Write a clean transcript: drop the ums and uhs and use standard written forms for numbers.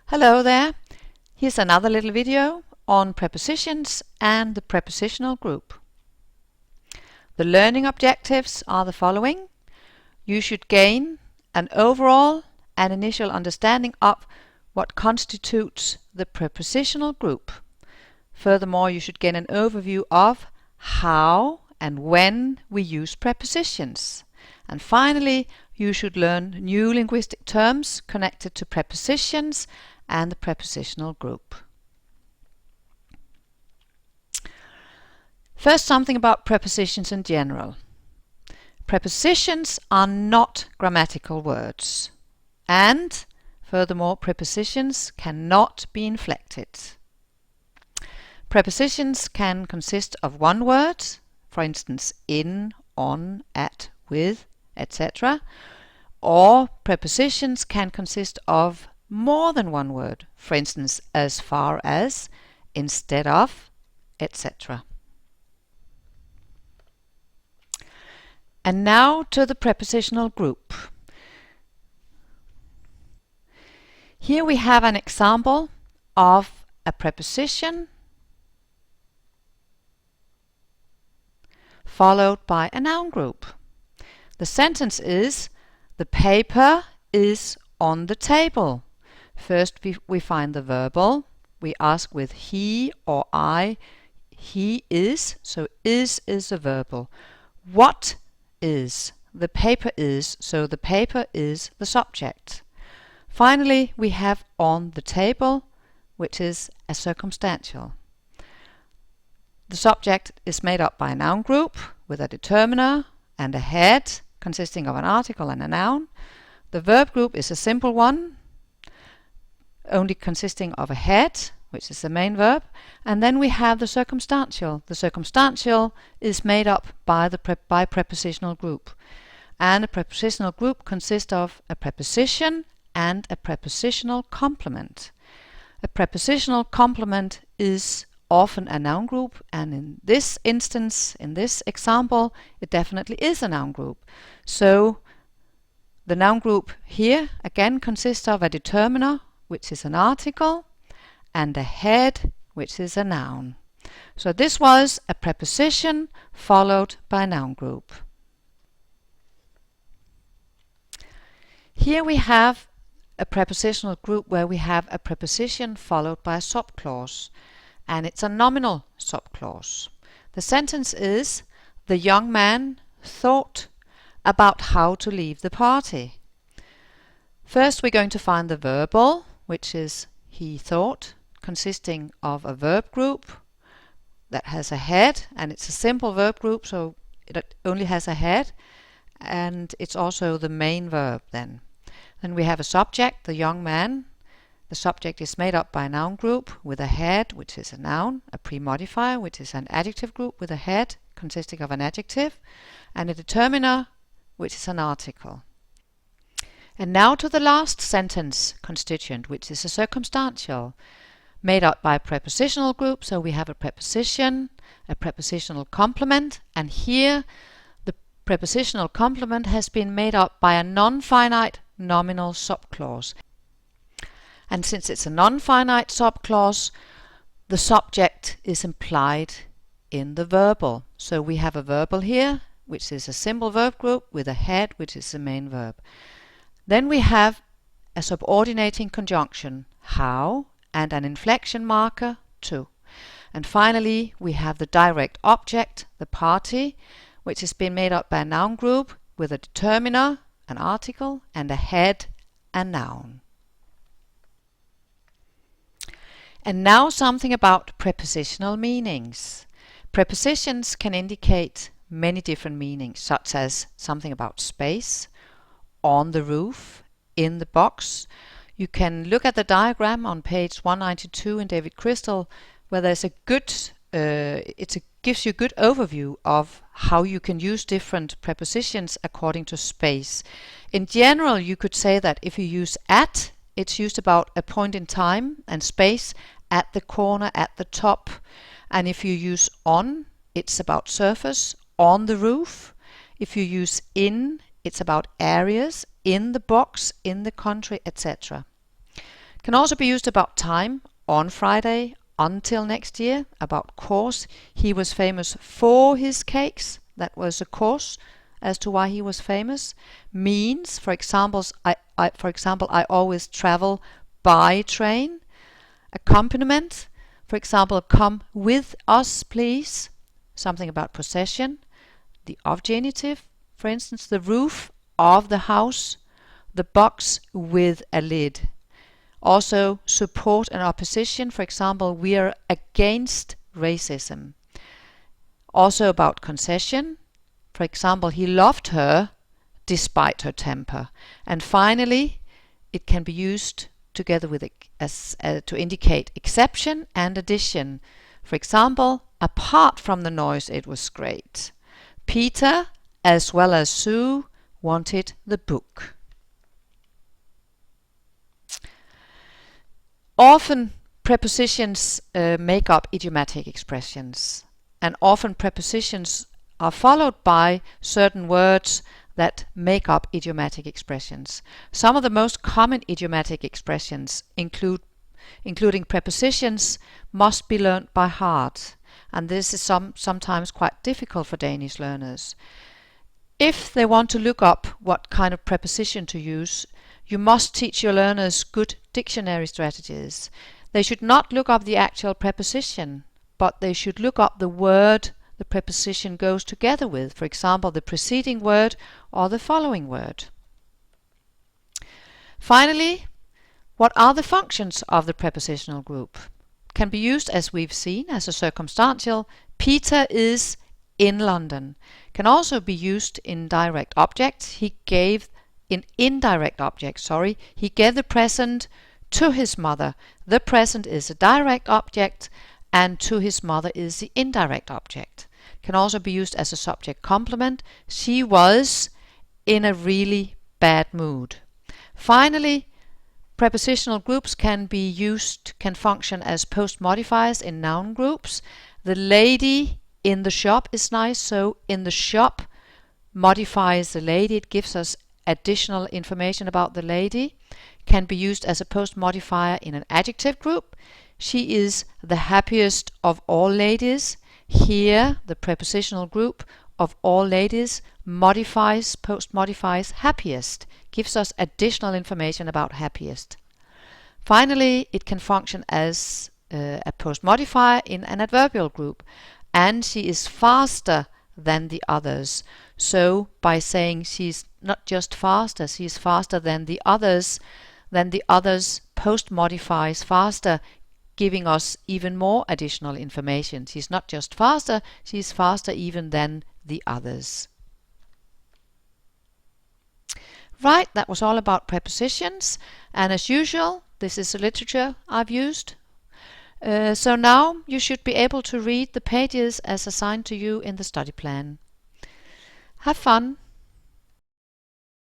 Hello there. Here's another little video on prepositions and the prepositional group. The learning objectives are the following. You should gain an overall and initial understanding of what constitutes the prepositional group. Furthermore, you should gain an overview of how and when we use prepositions. And finally, you should learn new linguistic terms connected to prepositions and the prepositional group. First, something about prepositions in general. Prepositions are not grammatical words, and furthermore, prepositions cannot be inflected. Prepositions can consist of one word, for instance, in, on, at, with, etc. Or prepositions can consist of more than one word, for instance, as far as, instead of, etc. And now to the prepositional group. Here we have an example of a preposition followed by a noun group. The sentence is, the paper is on the table. First we find the verbal. We ask with he or I. He is, so is a verbal. What is? The paper is, so the paper is the subject. Finally, we have on the table, which is a circumstantial. The subject is made up by a noun group with a determiner and a head consisting of an article and a noun. The verb group is a simple one, only consisting of a head, which is the main verb, and then we have the circumstantial. The circumstantial is made up by the prepositional group, and a prepositional group consists of a preposition and a prepositional complement. A prepositional complement is often a noun group, and in this instance, in this example, it definitely is a noun group. So the noun group here again consists of a determiner, which is an article, and a head, which is a noun. So this was a preposition followed by a noun group. Here we have a prepositional group where we have a preposition followed by a subclause, and it's a nominal subclause. The sentence is, the young man thought about how to leave the party. First we're going to find the verbal, which is he thought, consisting of a verb group that has a head, and it's a simple verb group, so it only has a head, and it's also the main verb then. Then we have a subject, the young man. The subject is made up by a noun group with a head, which is a noun, a pre-modifier, which is an adjective group with a head consisting of an adjective, and a determiner, which is an article. And now to the last sentence constituent, which is a circumstantial, made up by a prepositional group. So we have a preposition, a prepositional complement, and here the prepositional complement has been made up by a non-finite nominal subclause. And since it's a non-finite subclause, the subject is implied in the verbal. So we have a verbal here, which is a simple verb group with a head, which is the main verb. Then we have a subordinating conjunction, how, and an inflection marker, to. And finally, we have the direct object, the party, which has been made up by a noun group with a determiner, an article, and a head, a noun. And now something about prepositional meanings. Prepositions can indicate many different meanings, such as something about space, on the roof, in the box. You can look at the diagram on page 192 in David Crystal, where there's a good, gives you a good overview of how you can use different prepositions according to space. In general, you could say that if you use at, it's used about a point in time and space, at the corner, at the top. And if you use on, it's about surface, on the roof. If you use in, it's about areas, in the box, in the country, etc. Can also be used about time, on Friday, until next year, about course. He was famous for his cakes. That was a cause as to why he was famous. Means, for example, I always travel by train. Accompaniment, for example, come with us, please. Something about possession. The genitive, for instance, the roof of the house, the box with a lid. Also, support and opposition, for example, we are against racism. Also about concession, for example, he loved her despite her temper. And finally, it can be used together with to indicate exception and addition. For example, apart from the noise, it was great. Peter, as well as Sue, wanted the book. Often prepositions make up idiomatic expressions, and often prepositions are followed by certain words that make up idiomatic expressions. Some of the most common idiomatic expressions, including prepositions, must be learnt by heart, and this is sometimes quite difficult for Danish learners. If they want to look up what kind of preposition to use, you must teach your learners good dictionary strategies. They should not look up the actual preposition, but they should look up the word the preposition goes together with, for example, the preceding word or the following word. Finally, what are the functions of the prepositional group? Can be used, as we've seen, as a circumstantial. Peter is in London. Can also be used in direct objects. He gave he gave the present to his mother. The present is a direct object, and to his mother is the indirect object. Can also be used as a subject complement. She was in a really bad mood. Finally, prepositional groups can function as post modifiers in noun groups. The lady in the shop is nice, so in the shop modifies the lady. It gives us additional information about the lady. Can be used as a post modifier in an adjective group. She is the happiest of all ladies. Here, the prepositional group of all ladies post modifies happiest, gives us additional information about happiest. Finally, it can function as a post modifier in an adverbial group. And she is faster than the others. So by saying she's not just faster, she is faster than the others post modifies faster, giving us even more additional information. She's not just faster, she's faster even than the others. Right, that was all about prepositions, and as usual, this is the literature I've used. So now you should be able to read the pages as assigned to you in the study plan. Have fun!